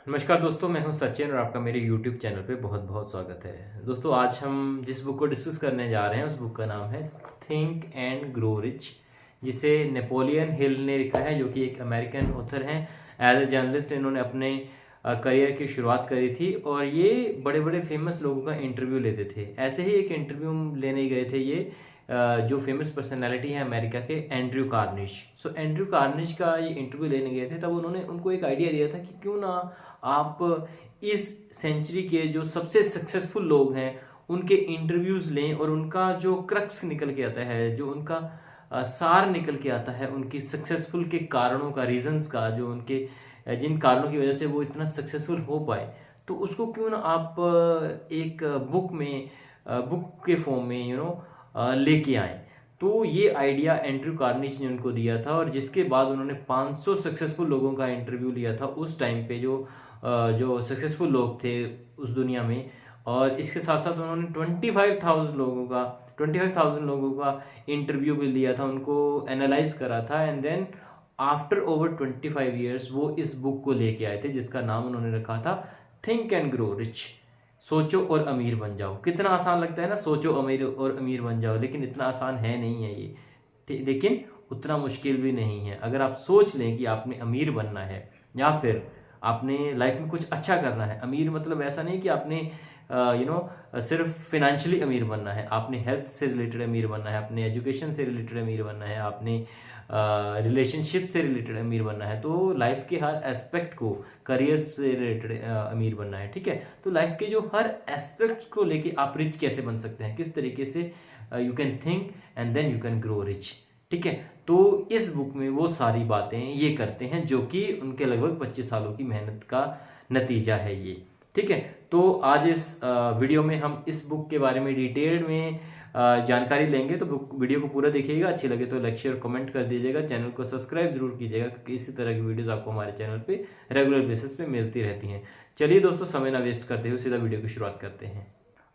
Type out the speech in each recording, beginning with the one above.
नमस्कार दोस्तों, मैं हूं सचिन और आपका मेरे YouTube चैनल पे बहुत बहुत स्वागत है। दोस्तों, आज हम जिस बुक को डिस्कस करने जा रहे हैं उस बुक का नाम है थिंक एंड ग्रो रिच, जिसे नेपोलियन हिल ने लिखा है, जो कि एक अमेरिकन ऑथर हैं। एज ए जर्नलिस्ट इन्होंने अपने करियर की शुरुआत करी थी और ये बड़े बड़े फेमस लोगों का इंटरव्यू लेते थे। ऐसे ही एक इंटरव्यू लेने गए थे ये जो फेमस पर्सनैलिटी है अमेरिका के, एंड्रयू कार्निश। सो एंड्रयू कार्निश का ये इंटरव्यू लेने गए थे, तब उन्होंने उनको एक आइडिया दिया था कि क्यों ना आप इस सेंचुरी के जो सबसे सक्सेसफुल लोग हैं उनके इंटरव्यूज लें और उनका जो क्रक्स निकल के आता है, जो उनका सार निकल के आता है उनकी सक्सेसफुल के कारणों का, रीजंस का, जो उनके जिन कारणों की वजह से वो इतना सक्सेसफुल हो पाए, तो उसको क्यों ना आप एक बुक में, बुक के फॉर्म में लेके आए। तो ये आइडिया एंड्रयू कार्निश ने उनको दिया था और जिसके बाद उन्होंने 500 सक्सेसफुल लोगों का इंटरव्यू लिया था उस टाइम पे, जो सक्सेसफुल लोग थे उस दुनिया में। और इसके साथ साथ उन्होंने 25,000 लोगों का इंटरव्यू भी लिया था, उनको एनालाइज करा था, and then after over 25 years वो इस बुक को लेके आए थे, जिसका नाम उन्होंने रखा था थिंक एंड ग्रो रिच, सोचो और अमीर बन जाओ। कितना आसान लगता है ना, सोचो अमीर और अमीर बन जाओ, लेकिन इतना आसान है नहीं है ये, लेकिन उतना मुश्किल भी नहीं है। अगर आप सोच लें कि आपने अमीर बनना है या फिर आपने लाइफ में कुछ अच्छा करना है। अमीर मतलब ऐसा नहीं कि आपने सिर्फ फिनेंशियली अमीर बनना है, आपने हेल्थ से रिलेटेड अमीर बनना है, अपने एजुकेशन से रिलेटेड अमीर बनना है, आपने रिलेशनशिप से रिलेटेड अमीर बनना है, तो लाइफ के हर एस्पेक्ट को, करियर से रिलेटेड अमीर बनना है। ठीक है, तो लाइफ के जो हर एस्पेक्ट को लेके आप रिच कैसे बन सकते हैं, किस तरीके से you can think and then you can grow rich. ठीक है, तो इस बुक में वो सारी बातें ये करते हैं जो कि उनके लगभग 25 सालों की मेहनत का नतीजा है ये। ठीक है, तो आज इस वीडियो में हम इस बुक के बारे में डिटेल में जानकारी लेंगे, तो वीडियो को पूरा देखिएगा। अच्छी लगे तो लाइक शेयर कमेंट कर दीजिएगा, चैनल को सब्सक्राइब जरूर कीजिएगा, क्योंकि इसी तरह की वीडियोस आपको हमारे चैनल पे रेगुलर बेसिस पे मिलती रहती हैं। चलिए दोस्तों, समय ना वेस्ट करते हुए सीधा वीडियो की शुरुआत करते हैं।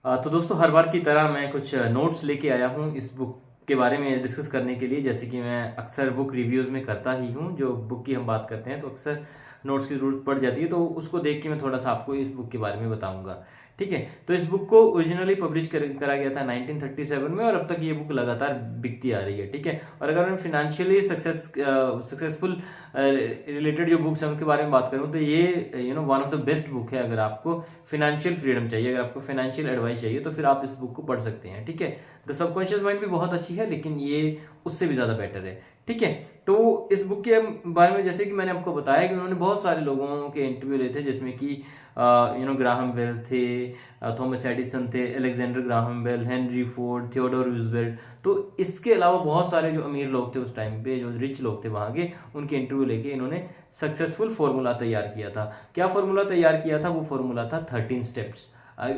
तो दोस्तों, हर बार की तरह मैं कुछ नोट्स लेके आया हूँ इस बुक के बारे में डिस्कस करने के लिए। जैसे कि मैं अक्सर बुक रिव्यूज़ में करता ही हूँ, जो बुक की हम बात करते हैं तो अक्सर नोट्स की ज़रूरत पड़ जाती है, तो उसको देख के मैं थोड़ा सा आपको इस बुक के बारे में बताऊंगा। ठीक है, तो इस बुक को ओरिजिनली पब्लिश करा गया था 1937 में और अब तक ये बुक लगातार बिकती आ रही है। ठीक है, और अगर मैं फिनेंशियली सक्सेसफुल रिलेटेड जो बुक्स हैं उनके बारे में बात करूँ तो ये one of the best book है। अगर आपको फिनेंशियल फ्रीडम चाहिए, अगर आपको फिनेंशियल एडवाइस चाहिए, तो फिर आप इस बुक को पढ़ सकते हैं। ठीक है, द सबकॉन्शियस माइंड भी बहुत अच्छी है, लेकिन ये उससे भी ज़्यादा बेटर है। ठीक है, तो इस बुक के बारे में जैसे कि मैंने आपको बताया कि उन्होंने बहुत सारे लोगों के इंटरव्यू लिए थे, जिसमें कि ग्राहम बेल थे, थॉमस एडिसन थे, Alexander Graham Bell, Henry Ford, Theodore Roosevelt. तो इसके अलावा बहुत सारे जो अमीर लोग थे उस टाइम पे, जो रिच लोग थे वहाँ के, उनके इंटरव्यू लेके इन्होंने सक्सेसफुल फॉर्मूला तैयार किया था। क्या फॉर्मूला तैयार किया था? वो फॉर्मूला था 13 steps.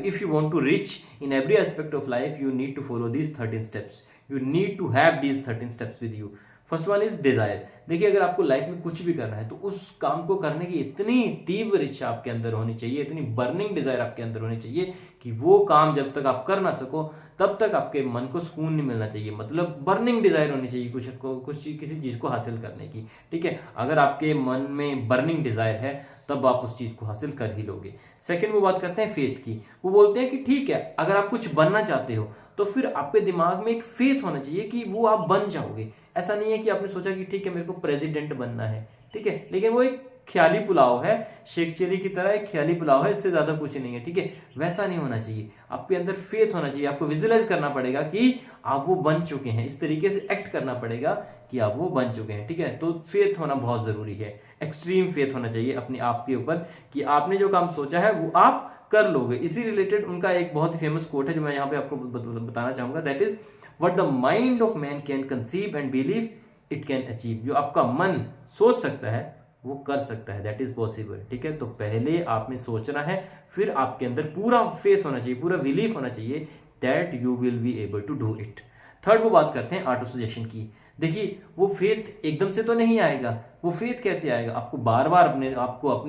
If you want to rich in every aspect of life, you need to follow these 13 steps. You need to have these 13 steps with you. First one is desire. देखिए, अगर आपको life में कुछ भी करना है तो उस काम को करने की इतनी तीव्र इच्छा आपके अंदर होनी चाहिए, इतनी बर्निंग डिजायर आपके अंदर होनी चाहिए कि वो काम जब तक आप कर ना सको तब तक आपके मन को सुकून नहीं मिलना चाहिए। मतलब बर्निंग डिजायर होनी चाहिए कुछ किसी चीज को हासिल करने की। ठीक है, अगर आपके मन में बर्निंग डिजायर है तब आप उस चीज को हासिल कर ही लोगे। सेकंड, वो बात करते हैं फेथ की। वो बोलते हैं कि ठीक है, अगर आप कुछ बनना चाहते हो तो फिर आपके दिमाग में एक फेथ होना चाहिए कि वो आप बन जाओगे। ऐसा नहीं है कि आपने सोचा कि ठीक है मेरे को प्रेसिडेंट बनना है, ठीक है, लेकिन वो एक ख्याली पुलाव है, शेख चिली की तरह एक ख्याली पुलाव है, इससे ज्यादा कुछ नहीं है। ठीक है, वैसा नहीं होना चाहिए। आपके अंदर फेथ होना चाहिए, आपको विजुअलाइज करना पड़ेगा कि आप वो बन चुके हैं, इस तरीके से एक्ट करना पड़ेगा कि आप वो बन चुके हैं। ठीक है, तो फेथ होना बहुत जरूरी है, एक्सट्रीम फेथ होना चाहिए अपने आप के ऊपर कि आपने जो काम सोचा है वो आप कर लोगे। इसी रिलेटेड उनका एक बहुत ही फेमस कोट है जो मैं यहाँ पे आपको बताना चाहूंगा, that is what the mind of man can conceive and believe it can achieve. जो आपका मन सोच सकता है वो कर सकता है, दैट इज पॉसिबल। ठीक है, तो पहले आपने सोचना है, फिर आपके अंदर पूरा फेथ होना चाहिए, पूरा बिलीफ होना चाहिए that you will be able to do it. Third, वो बात करते हैं ऑटो सजेशन की। देखिए वो फेथ एकदम से तो नहीं आएगा। वो फेथ कैसे आएगा? आपको बार बार अपने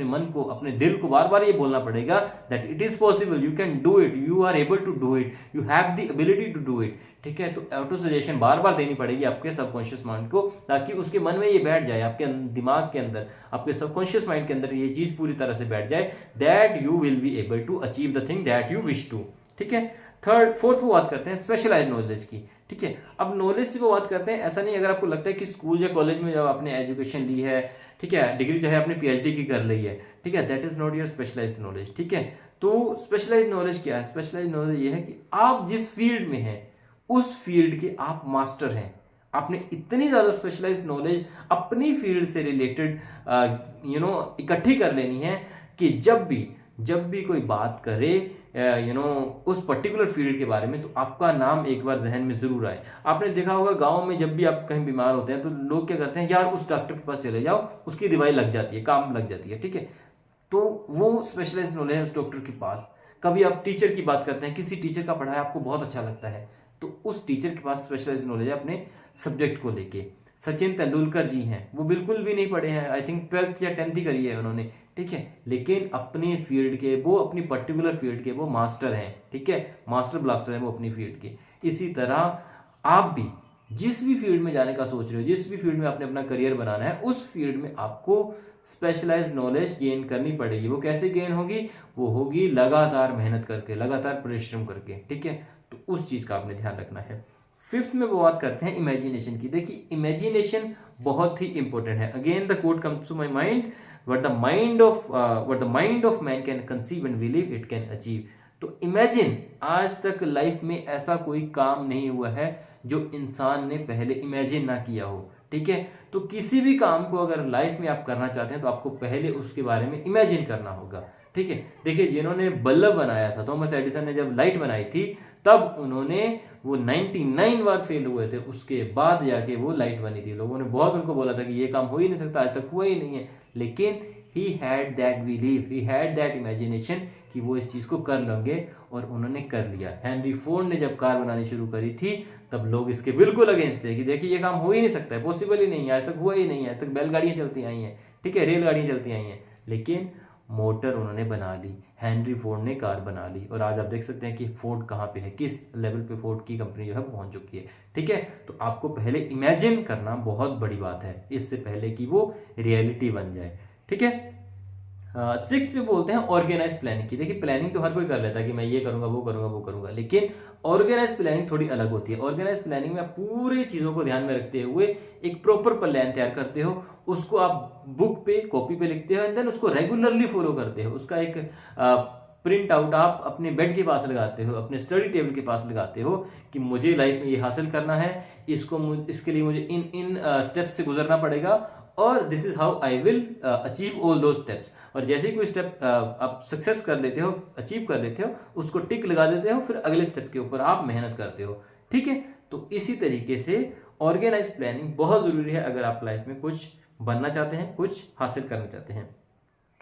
मन को, अपने दिल को बार बार ये बोलना पड़ेगा that it is possible, you can do it, you are able to do it, you have the ability to do it. ठीक है, तो ऑटो सजेशन बार बार देनी पड़ेगी आपके सबकॉन्शियस माइंड को, ताकि उसके मन में ये बैठ जाए, आपके दिमाग के अंदर, आपके सबकॉन्शियस माइंड के अंदर ये चीज पूरी तरह से बैठ जाए that you will be able to achieve the thing that you wish to. ठीक है, फोर्थ वो बात करते हैं स्पेशलाइज नॉलेज की। ठीक है, अब नॉलेज से वो बात करते हैं, ऐसा नहीं, अगर आपको लगता है कि स्कूल या कॉलेज में जब आपने एजुकेशन ली है, ठीक है, डिग्री चाहे आपने पीएचडी की कर ली है, ठीक है, that is not your specialise knowledge. ठीक है, तो स्पेशलाइज नॉलेज क्या है? स्पेशलाइज नॉलेज ये है कि आप जिस फील्ड में हैं उस फील्ड के आप मास्टर हैं। आपने इतनी ज्यादा स्पेशलाइज नॉलेज अपनी फील्ड से रिलेटेड इकट्ठी कर लेनी है कि जब भी कोई बात करे उस पर्टिकुलर फील्ड के बारे में, तो आपका नाम एक बार जहन में जरूर आए। आपने देखा होगा गांव में जब भी आप कहीं बीमार होते हैं तो लोग क्या करते हैं, यार उस डॉक्टर के पास चले जाओ, उसकी दवाई लग जाती है, काम लग जाती है। ठीक है, तो वो स्पेशलाइज नॉलेज है उस डॉक्टर के पास। कभी आप टीचर की बात करते हैं, किसी टीचर का पढ़ाया आपको बहुत अच्छा लगता है, तो उस टीचर के पास स्पेशलाइज नॉलेज है अपने सब्जेक्ट को लेके। सचिन तेंदुलकर जी हैं, वो बिल्कुल भी नहीं पढ़े हैं, आई थिंक 12th या 10th ही करी है उन्होंने। ठीक है, लेकिन अपनी फील्ड के, वो अपनी पर्टिकुलर फील्ड के वो मास्टर हैं। ठीक है, मास्टर ब्लास्टर हैं वो अपनी फील्ड के। इसी तरह आप भी जिस भी फील्ड में जाने का सोच रहे हो, जिस भी फील्ड में आपने अपना करियर बनाना है, उस फील्ड में आपको स्पेशलाइज्ड नॉलेज गेन करनी पड़ेगी। वो कैसे गेन होगी? वो होगी लगातार मेहनत करके, लगातार परिश्रम करके। ठीक है, तो उस चीज का आपने ध्यान रखना है। फिफ्थ में वो बात करते हैं इमेजिनेशन की। देखिए इमेजिनेशन बहुत ही इंपॉर्टेंट है। Again the quote comes to my mind, what the mind of man can conceive and believe it can achieve। तो इमेजिन, आज तक लाइफ में ऐसा कोई काम नहीं हुआ है जो इंसान ने पहले इमेजिन ना किया हो। ठीक है, तो किसी भी काम को अगर लाइफ में आप करना चाहते हैं तो आपको पहले उसके बारे में इमेजिन करना होगा। ठीक है, देखिए जिन्होंने बल्ब बनाया था, थॉमस एडिसन ने जब लाइट बनाई थी, तब उन्होंने वो 99 बार फेल हुए थे, उसके बाद जाके वो लाइट बनी थी। लोगों ने बहुत उनको बोला था कि ये काम हो ही नहीं सकता, आज तक हुआ ही नहीं है, लेकिन he had that belief, he had that imagination कि वो इस चीज को कर लेंगे, और उन्होंने कर लिया। हेनरी फोर्ड ने जब कार बनानी शुरू करी थी, तब लोग इसके बिल्कुल अगेंस्ट थे कि देखिए ये काम हो ही नहीं सकता है, पॉसिबल ही नहीं है, आज तक हुआ ही नहीं है, आज तक बैलगाड़ियां चलती आई हैं, ठीक है, रेलगाड़ियां चलती आई हैं, लेकिन मोटर उन्होंने बना ली, हेनरी फोर्ड ने कार बना ली, और आज आप देख सकते हैं कि फोर्ड कहाँ पे है, किस लेवल पे फोर्ड की कंपनी जो है पहुंच चुकी है। ठीक है, तो आपको पहले इमेजिन करना बहुत बड़ी बात है, इससे पहले कि वो रियलिटी बन जाए। ठीक है, 6 पे बोलते हैं ऑर्गेनाइज प्लानिंग की। देखिए प्लानिंग तो हर कोई कर लेता है कि मैं ये करूंगा, वो करूंगा, वो करूंगा, लेकिन ऑर्गेनाइज प्लानिंग थोड़ी अलग होती है। ऑर्गेनाइज प्लानिंग में आप पूरी चीजों को ध्यान में रखते हुए एक प्रॉपर प्लान तैयार करते हो, उसको आप बुक पे, कॉपी पे लिखते हो, एंड देन उसको रेगुलरली फॉलो करते हो। उसका एक प्रिंट आउट आप अपने बेड के पास लगाते हो, अपने स्टडी टेबल के पास लगाते हो कि मुझे लाइफ में ये हासिल करना है, इसके लिए मुझे इन स्टेप्स से गुजरना पड़ेगा, और this is how I will achieve all दो स्टेप्स। और जैसे ही कोई स्टेप आप सक्सेस कर लेते हो, अचीव कर लेते हो, उसको टिक लगा देते हो, फिर अगले स्टेप के ऊपर आप मेहनत करते हो। ठीक है, तो इसी तरीके से ऑर्गेनाइज प्लानिंग बहुत जरूरी है अगर आप लाइफ में कुछ बनना चाहते हैं, कुछ हासिल करना चाहते हैं।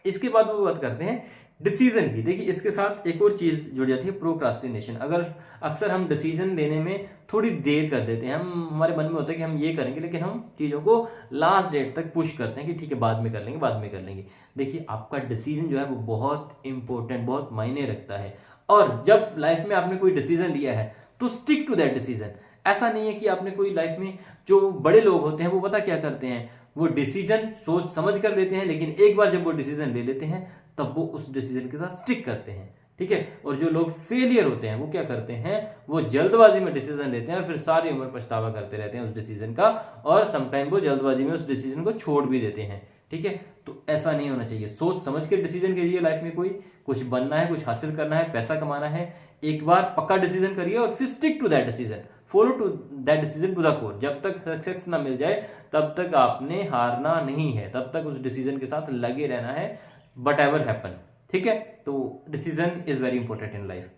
इसके बाद वो बात करते हैं डिसीजन की। देखिए इसके साथ एक और चीज जुड़ जाती है, प्रोक्रास्टिनेशन। अगर अक्सर हम डिसीजन लेने में थोड़ी देर कर देते हैं, हमारे मन में होता है कि हम ये करेंगे, लेकिन हम चीज़ों को लास्ट डेट तक पुश करते हैं कि ठीक है बाद में कर लेंगे, बाद में कर लेंगे। देखिए आपका डिसीजन जो है वो बहुत इंपॉर्टेंट, बहुत मायने रखता है, और जब लाइफ में आपने कोई डिसीजन लिया है तो स्टिक टू दैट डिसीजन। ऐसा नहीं है कि आपने कोई लाइफ में, जो बड़े लोग होते हैं वो पता क्या करते हैं, वो डिसीजन सोच समझ कर लेते हैं, लेकिन एक बार जब वो डिसीजन ले लेते हैं तब वो उस डिसीजन के साथ स्टिक करते हैं। ठीक है, और जो लोग फेलियर होते हैं वो क्या करते हैं, वो जल्दबाजी में डिसीजन लेते हैं और फिर सारी उम्र पछतावा करते रहते हैं उस डिसीजन का, और समटाइम वो जल्दबाजी में उस डिसीजन को छोड़ भी देते हैं। ठीक है, तो ऐसा नहीं होना चाहिए, सोच समझ के डिसीजन कीजिए। लाइफ में कोई कुछ बनना है, कुछ हासिल करना है, पैसा कमाना है, एक बार पक्का डिसीजन करिए और फिर stick to that decision, follow to that decision to the core. जब तक सक्सेस ना मिल जाए तब तक आपने हारना नहीं है, तब तक उस डिसीजन के साथ लगे रहना है, वट एवर हैपन। ठीक है, तो decision is very important in life.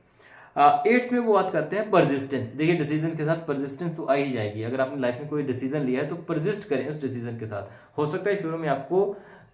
8th में वो बात करते हैं परसिस्टेंस। देखिए डिसीजन के साथ परसिस्टेंस तो आ ही जाएगी। अगर आपने लाइफ में कोई डिसीजन लिया है तो परसिस्ट करें उस डिसीजन के साथ। हो सकता है शुरू में आपको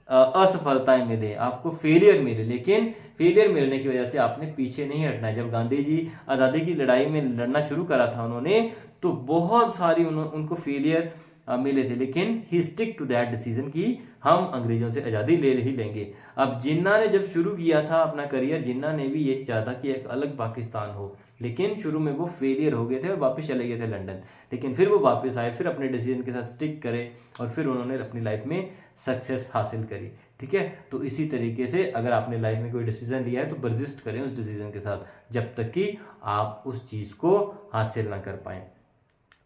असफलताएं मिले, आपको फेलियर मिले, लेकिन फेलियर मिलने की वजह से आपने पीछे नहीं हटना है। जब गांधी जी आज़ादी की लड़ाई में लड़ना शुरू करा था उन्होंने, तो बहुत सारी उनको फेलियर मिले थे, लेकिन ही स्टिक टू दैट डिसीजन कि हम अंग्रेजों से आज़ादी ले ही लेंगे। अब जिन्ना ने जब शुरू किया था अपना करियर, जिन्ना ने भी यही चाहा था कि एक अलग पाकिस्तान हो, लेकिन शुरू में वो फेलियर हो गए थे और वापस चले गए थे लंदन। लेकिन फिर वो वापस आए, फिर अपने डिसीजन के साथ स्टिक करे और फिर उन्होंने अपनी लाइफ में सक्सेस हासिल करी। ठीक है, तो इसी तरीके से अगर आपने लाइफ में कोई डिसीजन लिया है तो परसिस्ट करें उस डिसीजन के साथ जब तक कि आप उस चीज़ को हासिल ना कर पाएं।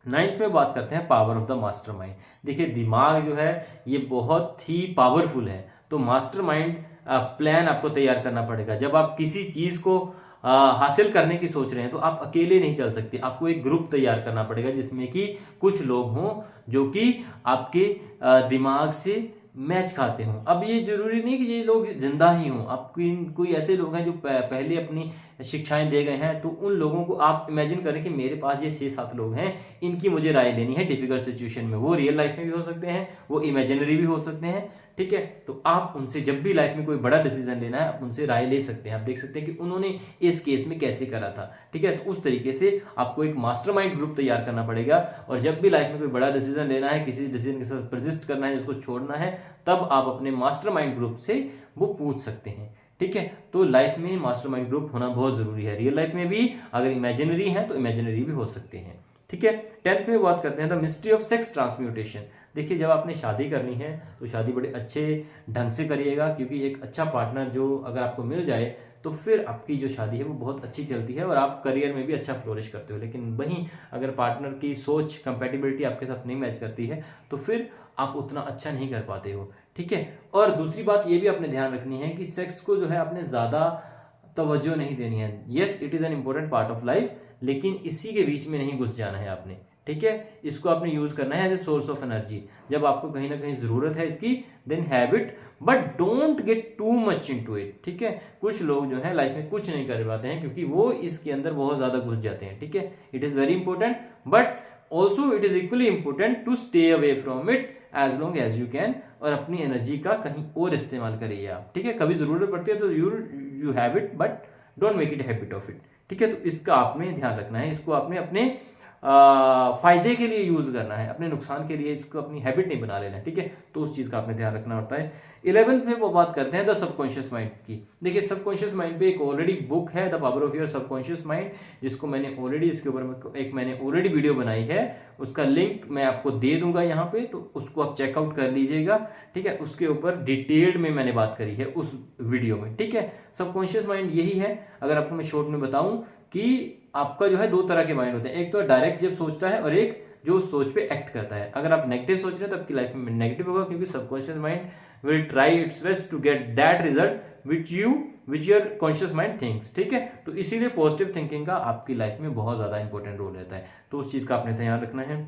9th में बात करते हैं पावर ऑफ द मास्टरमाइंड। देखिए दिमाग जो है ये बहुत ही पावरफुल है, तो मास्टरमाइंड प्लान आपको तैयार करना पड़ेगा। जब आप किसी चीज़ को हासिल करने की सोच रहे हैं तो आप अकेले नहीं चल सकते, आपको एक ग्रुप तैयार करना पड़ेगा जिसमें कि कुछ लोग हों जो कि आपके दिमाग से मैच खाते हों। अब ये जरूरी नहीं कि ये लोग जिंदा ही हों, आप कोई ऐसे लोग हैं जो पहले अपनी शिक्षाएं दे गए हैं, तो उन लोगों को आप इमेजिन करें कि मेरे पास ये 6-7 लोग हैं, इनकी मुझे राय लेनी है डिफिकल्ट सिचुएशन में। वो रियल लाइफ में भी हो सकते हैं, वो इमेजिनरी भी हो सकते हैं। ठीक है, तो आप उनसे जब भी लाइफ में कोई बड़ा डिसीजन लेना है आप उनसे राय ले सकते हैं। आप देख सकते हैं कि उन्होंने इस केस में कैसे करा था। ठीक है, तो उस तरीके से आपको एक मास्टरमाइंड ग्रुप तैयार करना पड़ेगा, और जब भी लाइफ में कोई बड़ा डिसीजन लेना है, किसी डिसीजन के साथ परसिस्ट करना है, जिसको छोड़ना है, तब आप अपने मास्टरमाइंड ग्रुप से वो पूछ सकते हैं। ठीक है, तो लाइफ में मास्टरमाइंड ग्रुप होना बहुत जरूरी है। रियल लाइफ में भी अगर इमेजिनरी है तो इमेजिनरी भी हो सकते हैं। ठीक है, 10th में बात करते हैं the mystery of sex transmutation. देखिए जब आपने शादी करनी है तो शादी बड़े अच्छे ढंग से करिएगा, क्योंकि एक अच्छा पार्टनर जो अगर आपको मिल जाए तो फिर आपकी जो शादी है वो बहुत अच्छी चलती है और आप करियर में भी अच्छा फ्लोरिश करते हो। लेकिन वहीं अगर पार्टनर की सोच कंपैटिबिलिटी आपके साथ नहीं मैच करती है तो फिर आप उतना अच्छा नहीं कर पाते हो। ठीक है, और दूसरी बात ये भी आपने ध्यान रखनी है कि सेक्स को जो है आपने ज़्यादा तवज्जो नहीं देनी है। Yes it is an important part of life, लेकिन इसी के बीच में नहीं घुस जाना है आपने। ठीक है, इसको आपने यूज़ करना है as a source of energy. जब आपको कहीं ना कहीं ज़रूरत है इसकी, then have it, but don't get too much into it. ठीक है, कुछ लोग जो है लाइफ में कुछ नहीं कर पाते हैं क्योंकि वो इसके अंदर बहुत ज़्यादा घुस जाते हैं। ठीक है, it is very important, but also it is equally important to stay away from it as long as you can, और अपनी एनर्जी का कहीं और इस्तेमाल करिए आप। ठीक है, कभी ज़रूरत पड़ती है तो you have it, but don't make it habit of it. ठीक है, तो इसका आपने ध्यान रखना है, इसको आपने अपने फायदे के लिए यूज करना है, अपने नुकसान के लिए इसको अपनी हैबिट नहीं बना लेना है। ठीक है, तो उस चीज का आपने ध्यान रखना होता है। 11th में वो बात करते हैं द सबकॉन्शियस माइंड की। देखिए सबकॉन्शियस माइंड पे एक ऑलरेडी बुक है the power of your subconscious mind, जिसको मैंने ऑलरेडी इसके ऊपर मैंने ऑलरेडी वीडियो बनाई है, उसका लिंक मैं आपको दे दूंगा यहाँ पे, तो उसको आप चेकआउट कर लीजिएगा। ठीक है, उसके ऊपर डिटेल्ड में मैंने बात करी है उस वीडियो में। ठीक है, सबकॉन्शियस माइंड यही है, अगर आपको मैं शॉर्ट में बताऊं कि आपका जो है 2 तरह के माइंड होते हैं, एक तो डायरेक्ट जब सोचता है और एक जो सोच पे एक्ट करता है। अगर आप नेगेटिव सोच रहे हैं तो आपकी लाइफ में नेगेटिव होगा, क्योंकि subconscious mind will try its best to get that result which your conscious mind thinks. ठीक है, तो इसीलिए पॉजिटिव थिंकिंग का आपकी लाइफ में बहुत ज्यादा इंपॉर्टेंट रोल रहता है, तो उस चीज का आपने ध्यान रखना है।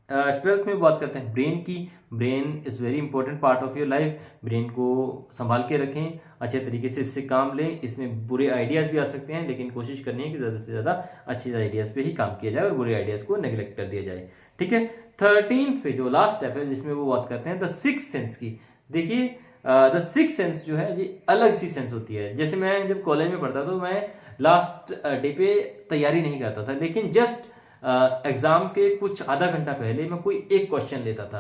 12th में बात करते हैं ब्रेन की। Brain is very important part of your life. Brain को संभाल के रखें, अच्छे तरीके से इससे काम लें। इसमें बुरे आइडियाज़ भी आ सकते हैं, लेकिन कोशिश करनी है कि ज़्यादा से ज़्यादा अच्छे आइडियाज़ पे ही काम किया जाए और बुरे आइडियाज़ को नेग्लेक्ट कर दिया जाए। ठीक है, 13th पे जो लास्ट स्टेप है जिसमें वो बात करते हैं द सिक्स्थ सेंस की। देखिए द सिक्स्थ सेंस जो है ये अलग सी सेंस होती है। जैसे मैं जब कॉलेज में पढ़ता तो मैं लास्ट डे पे तैयारी नहीं करता था, लेकिन जस्ट एग्जाम के कुछ आधा घंटा पहले मैं कोई एक क्वेश्चन लेता था,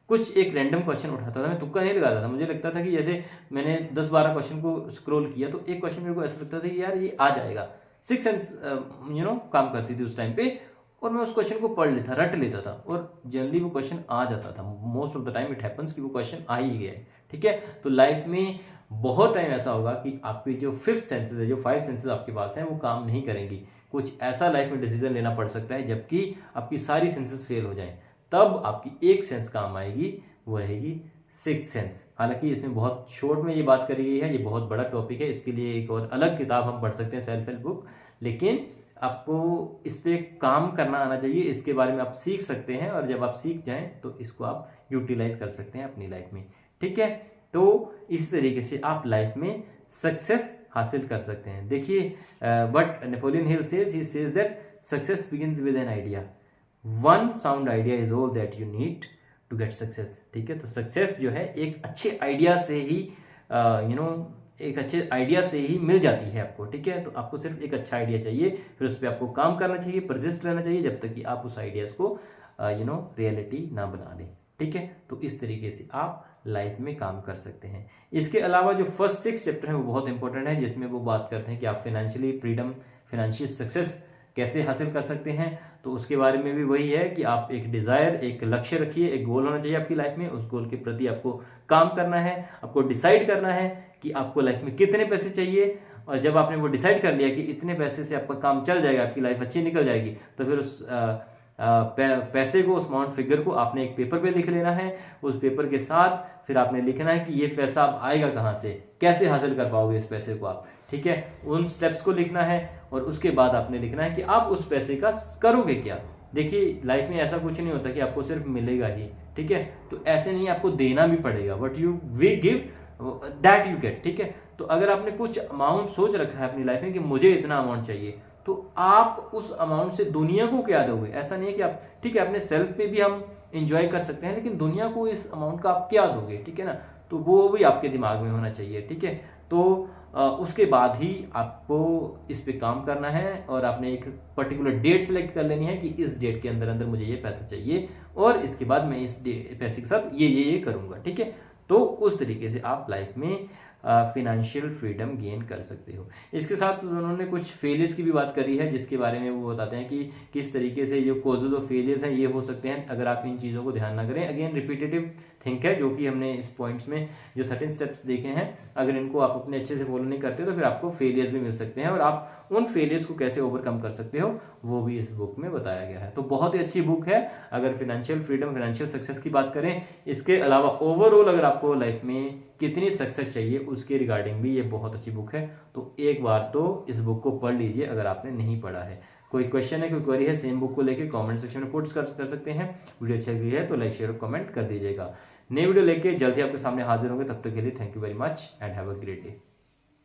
कुछ एक रैंडम क्वेश्चन उठाता था, मैं तुक्का नहीं लगाता था। मुझे लगता था कि जैसे मैंने 10-12 क्वेश्चन को स्क्रॉल किया तो एक क्वेश्चन मेरे को ऐसा लगता था कि यार ये आ जाएगा। सिक्स सेंस काम करती थी उस टाइम पे, और मैं उस क्वेश्चन को पढ़ लेता, रट लेता था, और जनरली वो क्वेश्चन आ जाता था। Most of the time it happens कि वो क्वेश्चन आ ही गया है। ठीक है, तो लाइफ में बहुत टाइम ऐसा होगा कि आपकी जो 5th सेंसेस है, जो 5 सेंसेस आपके पास हैं, वो काम नहीं करेंगी। कुछ ऐसा लाइफ में डिसीजन लेना पड़ सकता है जबकि आपकी सारी सेंसेस फेल हो जाएं, तब आपकी एक सेंस काम आएगी, वो रहेगी 6th सेंस। हालांकि इसमें बहुत शॉर्ट में ये बात करी गई है, ये बहुत बड़ा टॉपिक है, इसके लिए एक और अलग किताब हम पढ़ सकते हैं, सेल्फ हेल्प बुक, लेकिन आपको इस पर काम करना आना चाहिए। इसके बारे में आप सीख सकते हैं, और जब आप सीख जाएं तो इसको आप यूटिलाइज कर सकते हैं अपनी लाइफ में। ठीक है, तो इस तरीके से आप लाइफ में सक्सेस हासिल कर सकते हैं। देखिए but Napoleon Hill says that success begins with an idea, one sound idea is all that you need to get success. ठीक है, तो सक्सेस जो है एक अच्छे आइडिया से ही एक अच्छे आइडिया से ही मिल जाती है आपको। ठीक है, तो आपको सिर्फ एक अच्छा आइडिया चाहिए, फिर उस पर आपको काम करना चाहिए, परसिस्ट रहना चाहिए जब तक कि आप उस आइडियाज़ को रियलिटी ना बना दें। ठीक है, तो इस तरीके से आप लाइफ में काम कर सकते हैं। इसके अलावा जो फर्स्ट 6 चैप्टर हैं वो बहुत इंपॉर्टेंट है, जिसमें वो बात करते हैं कि आप फाइनेंशियली फ्रीडम, फाइनेंशियल सक्सेस कैसे हासिल कर सकते हैं। तो उसके बारे में भी वही है कि आप एक डिज़ायर, एक लक्ष्य रखिए, एक गोल होना चाहिए आपकी लाइफ में, उस गोल के प्रति आपको काम करना है, आपको डिसाइड करना है कि आपको लाइफ में कितने पैसे चाहिए। और जब आपने वो डिसाइड कर लिया कि इतने पैसे से आपका काम चल जाएगा, आपकी लाइफ अच्छी निकल जाएगी, तो फिर उस पैसे को, उस अमाउंट फिगर को आपने एक पेपर पे लिख लेना है। उस पेपर के साथ फिर आपने लिखना है कि ये पैसा अब आएगा कहाँ से, कैसे हासिल कर पाओगे इस पैसे को आप। ठीक है, उन स्टेप्स को लिखना है और उसके बाद आपने लिखना है कि आप उस पैसे का करोगे क्या। देखिए लाइफ में ऐसा कुछ नहीं होता कि आपको सिर्फ मिलेगा ही। ठीक है, तो ऐसे नहीं, आपको देना भी पड़ेगा। What you we give that you get. ठीक है, तो अगर आपने कुछ अमाउंट सोच रखा है अपनी लाइफ में कि मुझे इतना अमाउंट चाहिए, तो आप उस अमाउंट से दुनिया को क्या दोगे। ऐसा नहीं है कि आप, ठीक है, अपने सेल्फ पे भी हम इंजॉय कर सकते हैं, लेकिन दुनिया को इस अमाउंट का आप क्या दोगे। ठीक है ना, तो वो भी आपके दिमाग में होना चाहिए। ठीक है, तो उसके बाद ही आपको इस पे काम करना है और आपने एक पर्टिकुलर डेट सेलेक्ट कर लेनी है कि इस डेट के अंदर अंदर मुझे ये पैसा चाहिए और इसके बाद मैं इस पैसे के साथ ये करूँगा। ठीक है, तो उस तरीके से आप लाइफ में फिनेंशियल फ्रीडम गेन कर सकते हो। इसके साथ उन्होंने कुछ फेलियर्स की भी बात करी है, जिसके बारे में वो बताते हैं कि किस तरीके से जो कॉजेज ऑफ फेलियर्स हैं ये हो सकते हैं अगर आप इन चीज़ों को ध्यान ना करें। अगेन रिपीटेटिव थिंक है, जो कि हमने इस पॉइंट्स में जो 13 स्टेप्स देखे हैं, अगर इनको आप अपने अच्छे से फॉलो नहीं करते तो फिर आपको फेलियर्स भी मिल सकते हैं और आप उन फेलियर्स को कैसे ओवरकम कर सकते हो वो भी इस बुक में बताया गया है। तो बहुत ही अच्छी बुक है अगर फाइनेंशियल फ्रीडम, फाइनेंशियल सक्सेस की बात करें। इसके अलावा ओवरऑल अगर आपको लाइफ में कितनी सक्सेस चाहिए उसके रिगार्डिंग भी ये बहुत अच्छी बुक है। तो एक बार तो इस बुक को पढ़ लीजिए अगर आपने नहीं पढ़ा है। कोई क्वेश्चन है, कोई क्वेरी है सेम बुक को लेके कमेंट सेक्शन में पुट कर सकते हैं। वीडियो अच्छी लगी है तो लाइक, शेयर और कमेंट कर दीजिएगा। नई वीडियो लेके जल्दी आपके सामने हाजिर होंगे, तब तक के लिए thank you very much and have a great day.